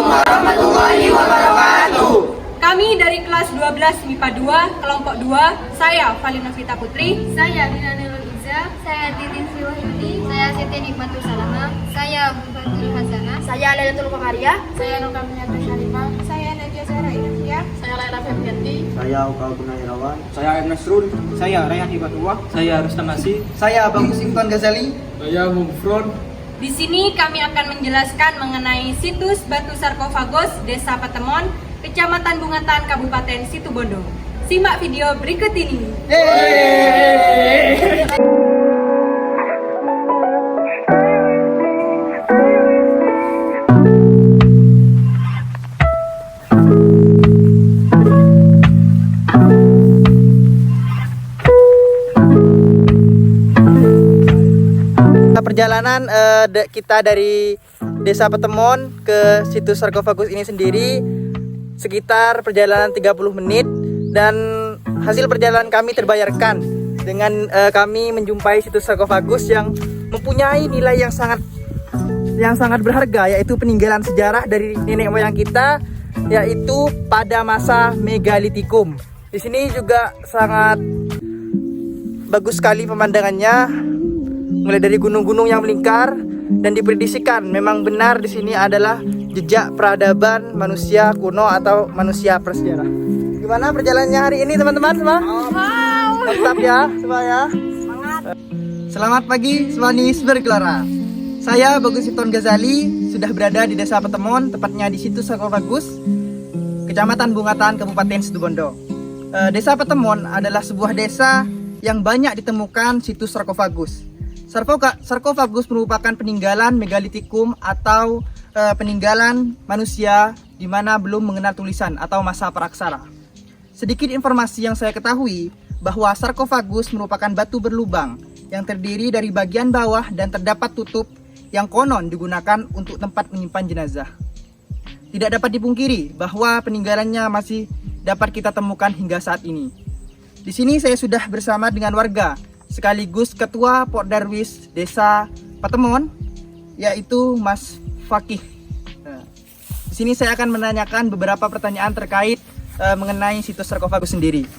warahmatullahi wabarakatuh. Kami dari kelas 12 MIPA 2, kelompok 2, saya Valina Vita Putri, Saya Dina Nurul Iza, saya Titin Siwahyudi, saya Siti Nikmatul Salama, saya Bufatul Hasanah, Saya Lailatul Qamariyah. saya Nuka Minatul Syarifah, saya Nadia Zahra Inafiyah, saya Laila Febrianti, Saya Ukal Gunairawan. Saya M. Nasrul. Saya Rayhan Hibatullah. Saya Rustam Nasi. Saya Bagus Sultan Ghazali. Saya Mufron. Di sini kami akan menjelaskan mengenai situs batu sarkofagos Desa Patemon, Kecamatan Bungatan, Kabupaten Situbondo. Simak video berikut ini. Perjalanan kita dari Desa Patemon ke situs sarkofagus ini sendiri sekitar perjalanan 30 menit, dan hasil perjalanan kami terbayarkan dengan kami menjumpai situs sarkofagus yang mempunyai nilai yang sangat berharga, yaitu peninggalan sejarah dari nenek moyang kita, yaitu pada masa megalitikum. Di sini juga sangat bagus sekali pemandangannya, mulai dari gunung-gunung yang melingkar, dan diprediksikan memang benar di sini adalah jejak peradaban manusia kuno atau manusia prasejarah. Gimana perjalanannya hari ini teman-teman semua? Mantap ya semuanya. Selamat pagi Swanis berkelora. Saya Bagus Sultan Ghazali sudah berada di Desa Patemon, tepatnya di situs sarkofagus Kecamatan Bungatan, Kabupaten Situbondo. Desa Patemon adalah sebuah desa yang banyak ditemukan situs sarkofagus. Sarkofagus merupakan peninggalan megalitikum atau peninggalan manusia di mana belum mengenal tulisan atau masa praksara. Sedikit informasi yang saya ketahui bahwa sarkofagus merupakan batu berlubang yang terdiri dari bagian bawah dan terdapat tutup yang konon digunakan untuk tempat menyimpan jenazah. Tidak dapat dipungkiri bahwa peninggalannya masih dapat kita temukan hingga saat ini. Di sini saya sudah bersama dengan warga sekaligus Ketua Pordarwis Desa Patemon, yaitu Mas Fakih. Di sini saya akan menanyakan beberapa pertanyaan terkait mengenai situs sarkofagus sendiri.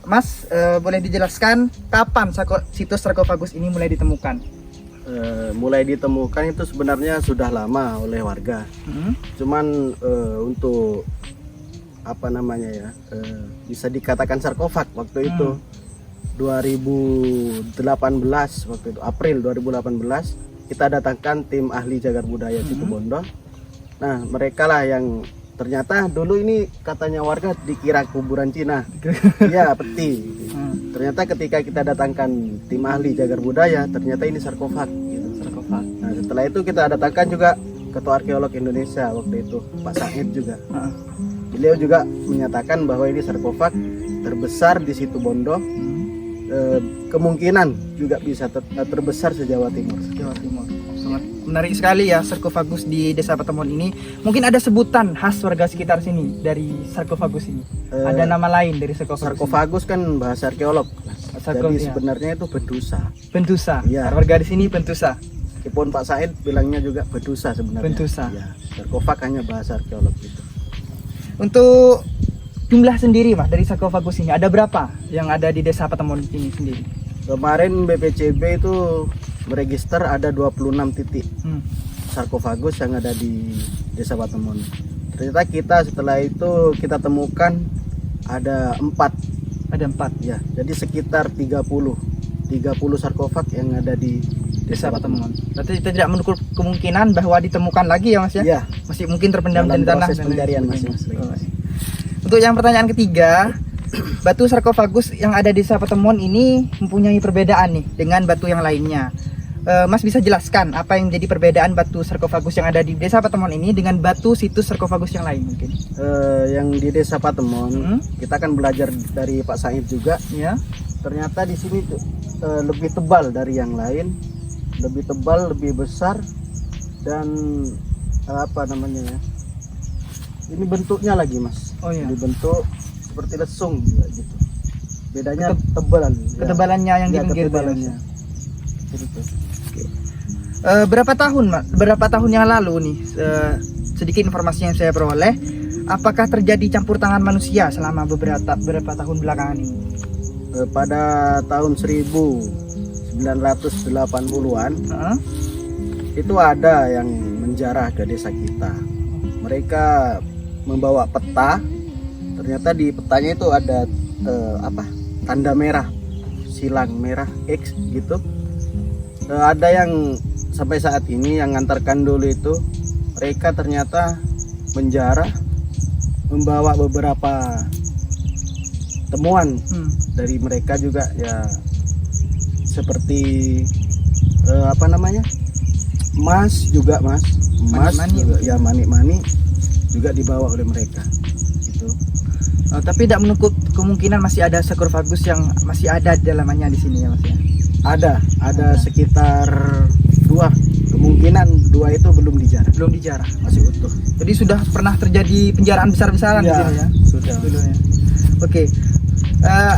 Mas, boleh dijelaskan kapan situs sarkofagus ini mulai ditemukan? Mulai ditemukan itu sebenarnya sudah lama oleh warga. Cuman untuk apa namanya ya, bisa dikatakan sarkofag waktu itu 2018, waktu itu April 2018 kita datangkan tim ahli cagar budaya Situbondo. Nah, mereka lah yang ternyata dulu ini katanya warga dikira kuburan Cina. Iya, peti. Ternyata ketika kita datangkan tim ahli cagar budaya, ternyata ini sarkofag gitu. Sarkofag. Nah, setelah itu kita datangkan juga Ketua Arkeolog Indonesia waktu itu, Pak Said juga. Beliau juga menyatakan bahwa ini sarkofag terbesar di Situbondo. Kemungkinan juga bisa terbesar se-Jawa Timur. Sangat menarik sekali ya sarkofagus di Desa Patemon ini. Mungkin ada sebutan khas warga sekitar sini dari sarkofagus ini. Ada nama lain dari sarkofagus. Sarkofagus kan bahasa arkeolog. Jadi ya. sebenarnya itu bedusa. Bentusa. Ya. Warga di sini bentusa. Meskipun Pak Said bilangnya juga bedusa sebenarnya. Bentusa. Ya, sarkofag hanya bahasa arkeolog gitu. Untuk jumlah sendiri Mas dari sarkofagus ini ada berapa yang ada di Desa Patemon ini sendiri? Kemarin BPCB itu meregister ada 26 titik sarkofagus yang ada di Desa Patemon. Ternyata kita setelah itu kita temukan ada 4. Ada 4 ya. Jadi sekitar 30 sarkofag yang ada di Desa Patemon. Berarti kita tidak menutup kemungkinan bahwa ditemukan lagi ya Mas ya? Ya. Masih mungkin terpendam di tanah proses dan pencarian lain masing-masing. sebagainya. Untuk yang pertanyaan ketiga, batu sarkofagus yang ada di Desa Patemon ini mempunyai perbedaan nih dengan batu yang lainnya. Mas bisa jelaskan apa yang menjadi perbedaan batu sarkofagus yang ada di Desa Patemon ini dengan batu situs sarkofagus yang lain mungkin? Yang di Desa Patemon, kita akan belajar dari Pak Said juga. Ya. Ternyata di sini tuh lebih tebal dari yang lain, lebih tebal, lebih besar, dan apa namanya ya? Ini bentuknya lagi Mas. Oh iya. Dibentuk seperti lesung gitu. Bedanya tebal. Ketebalannya yang di pinggir ketebalannya. Berapa tahun yang lalu nih, sedikit informasi yang saya peroleh, apakah terjadi campur tangan manusia selama beberapa tahun belakangan ini? Pada tahun 1980-an itu ada yang menjarah ke desa kita. Mereka membawa peta, ternyata di petanya itu ada tanda merah, silang merah X gitu. Ada yang sampai saat ini yang ngantarkan dulu itu, mereka ternyata menjarah, membawa beberapa temuan dari mereka juga ya, seperti emas juga, Manik-manik juga, ya manik-manik juga dibawa oleh mereka gitu. Tapi tidak menutup kemungkinan masih ada sarkofagus yang masih ada di dalamnya di sini ya Mas ya? Ada sekitar 2, kemungkinan 2 itu belum dijarah, masih utuh. Jadi sudah pernah terjadi penjaraan besar-besaran di sini ya? Sudah. Dulu ya. Oke.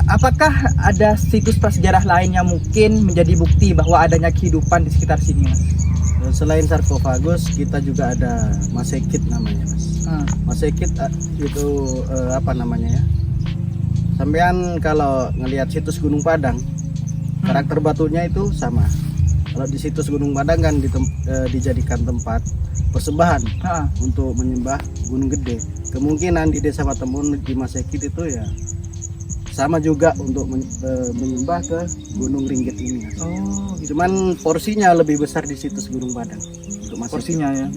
Apakah ada situs prasejarah lain yang mungkin menjadi bukti bahwa adanya kehidupan di sekitar sini, Mas? Selain sarkofagus, kita juga ada masekit namanya, Mas. Masekit itu sampean kalau ngelihat situs Gunung Padang, karakter batunya itu sama. Kalau di situs Gunung Padang kan dijadikan tempat persembahan untuk menyembah Gunung Gede. Kemungkinan di Desa Patemon di Masekit itu ya sama juga untuk menyembah ke Gunung Ringgit ini. Oh, gitu. Cuman porsinya lebih besar di situs Gunung Padang untuk Masekit. Porsinya ya.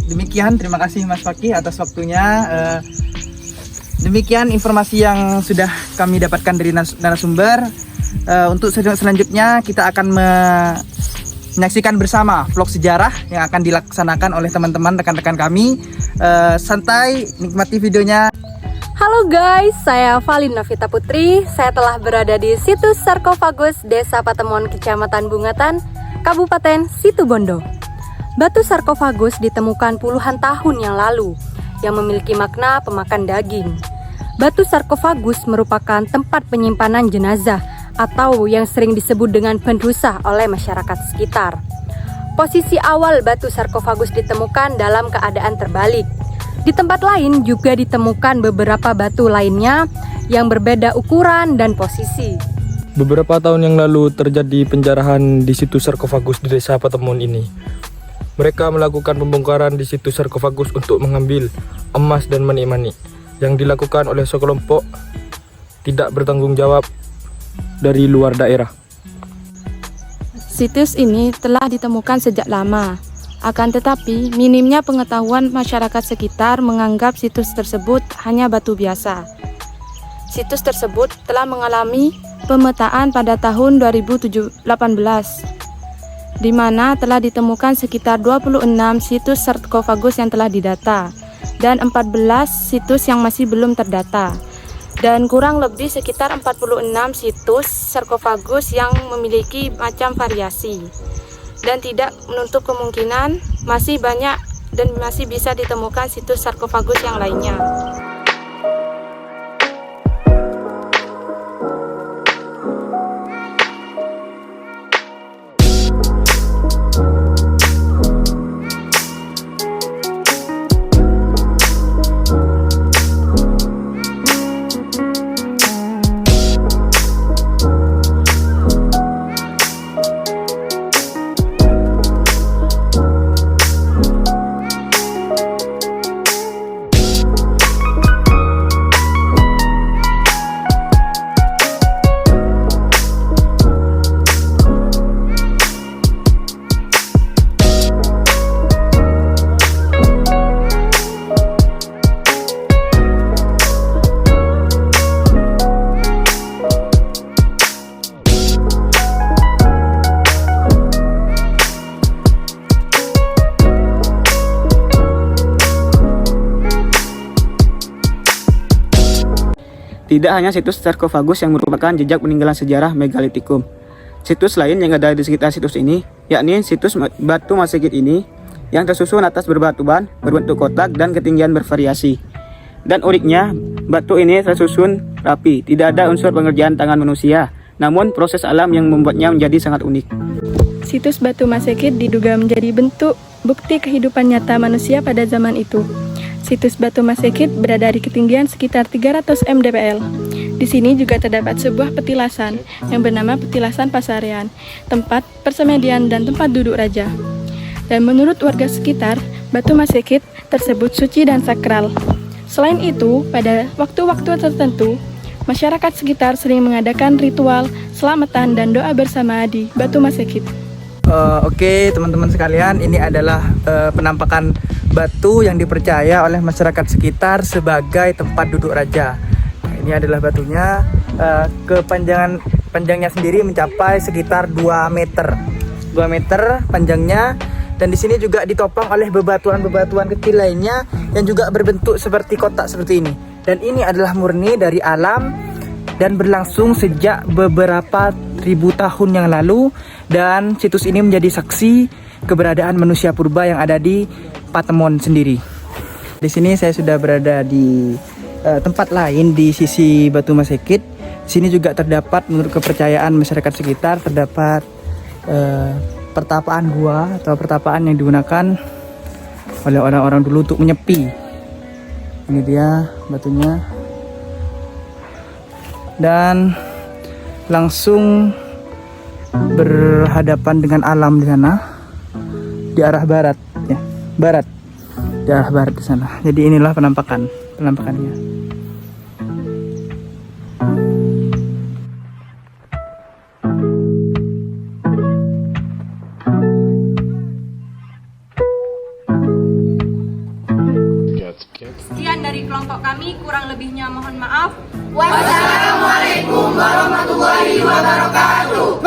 Demikian, terima kasih Mas Fakih atas waktunya. Demikian informasi yang sudah kami dapatkan dari narasumber. Untuk selanjutnya kita akan menyaksikan bersama vlog sejarah yang akan dilaksanakan oleh teman-teman rekan-rekan kami. Santai, nikmati videonya. Halo guys, saya Valin Novita Putri. Saya telah berada di situs sarkofagus Desa Patemon, Kecamatan Bungatan, Kabupaten Situbondo. Batu sarkofagus ditemukan puluhan tahun yang lalu yang memiliki makna pemakan daging. Batu sarkofagus merupakan tempat penyimpanan jenazah atau yang sering disebut dengan penrusa oleh masyarakat sekitar. Posisi awal batu sarkofagus ditemukan dalam keadaan terbalik. Di tempat lain juga ditemukan beberapa batu lainnya yang berbeda ukuran dan posisi. Beberapa tahun yang lalu terjadi penjarahan di situs sarkofagus di Desa Patemon ini. Mereka melakukan pembongkaran di situs sarkofagus untuk mengambil emas dan manik-manik yang dilakukan oleh sekelompok tidak bertanggung jawab dari luar daerah. Situs ini telah ditemukan sejak lama. Akan tetapi, minimnya pengetahuan masyarakat sekitar menganggap situs tersebut hanya batu biasa. Situs tersebut telah mengalami pemetaan pada tahun 2018, di mana telah ditemukan sekitar 26 situs sarkofagus yang telah didata, dan 14 situs yang masih belum terdata, dan kurang lebih sekitar 46 situs sarkofagus yang memiliki macam variasi. Dan tidak menutup kemungkinan masih banyak dan masih bisa ditemukan situs sarkofagus yang lainnya. Tidak hanya situs sarkofagus yang merupakan jejak peninggalan sejarah megalitikum. Situs lain yang ada di sekitar situs ini, yakni situs batu Masekit ini, yang tersusun atas berbatuan, berbentuk kotak dan ketinggian bervariasi. Dan uniknya, batu ini tersusun rapi, tidak ada unsur pengerjaan tangan manusia, namun proses alam yang membuatnya menjadi sangat unik. situs Batu Masekit diduga menjadi bentuk bukti kehidupan nyata manusia pada zaman itu. Situs Batu Masekit berada di ketinggian sekitar 300 mdpl. Di sini juga terdapat sebuah petilasan yang bernama Petilasan Pasarean, tempat persemedian dan tempat duduk raja. Dan menurut warga sekitar, Batu Masekit tersebut suci dan sakral. Selain itu, pada waktu-waktu tertentu, masyarakat sekitar sering mengadakan ritual selamatan dan doa bersama di Batu Masekit. Oke teman-teman sekalian, ini adalah penampakan batu yang dipercaya oleh masyarakat sekitar sebagai tempat duduk raja. Nah, ini adalah batunya. Panjangnya sendiri mencapai sekitar 2 meter. 2 meter panjangnya. Dan di sini juga ditopang oleh bebatuan-bebatuan kecil lainnya yang juga berbentuk seperti kotak seperti ini. Dan ini adalah murni dari alam dan berlangsung sejak beberapa ribu tahun yang lalu. Dan situs ini menjadi saksi keberadaan manusia purba yang ada di Patemon sendiri. Di sini saya sudah berada di tempat lain di sisi Batu Masekit. Di sini juga terdapat, menurut kepercayaan masyarakat sekitar, terdapat pertapaan gua atau pertapaan yang digunakan oleh orang-orang dulu untuk menyepi. Ini dia batunya. Dan langsung berhadapan dengan alam di sana, di arah barat, ya, barat, di arah barat di sana. Jadi inilah penampakannya. Sekian dari kelompok kami, kurang lebihnya mohon maaf. Wassalamualaikum warahmatullahi wabarakatuh.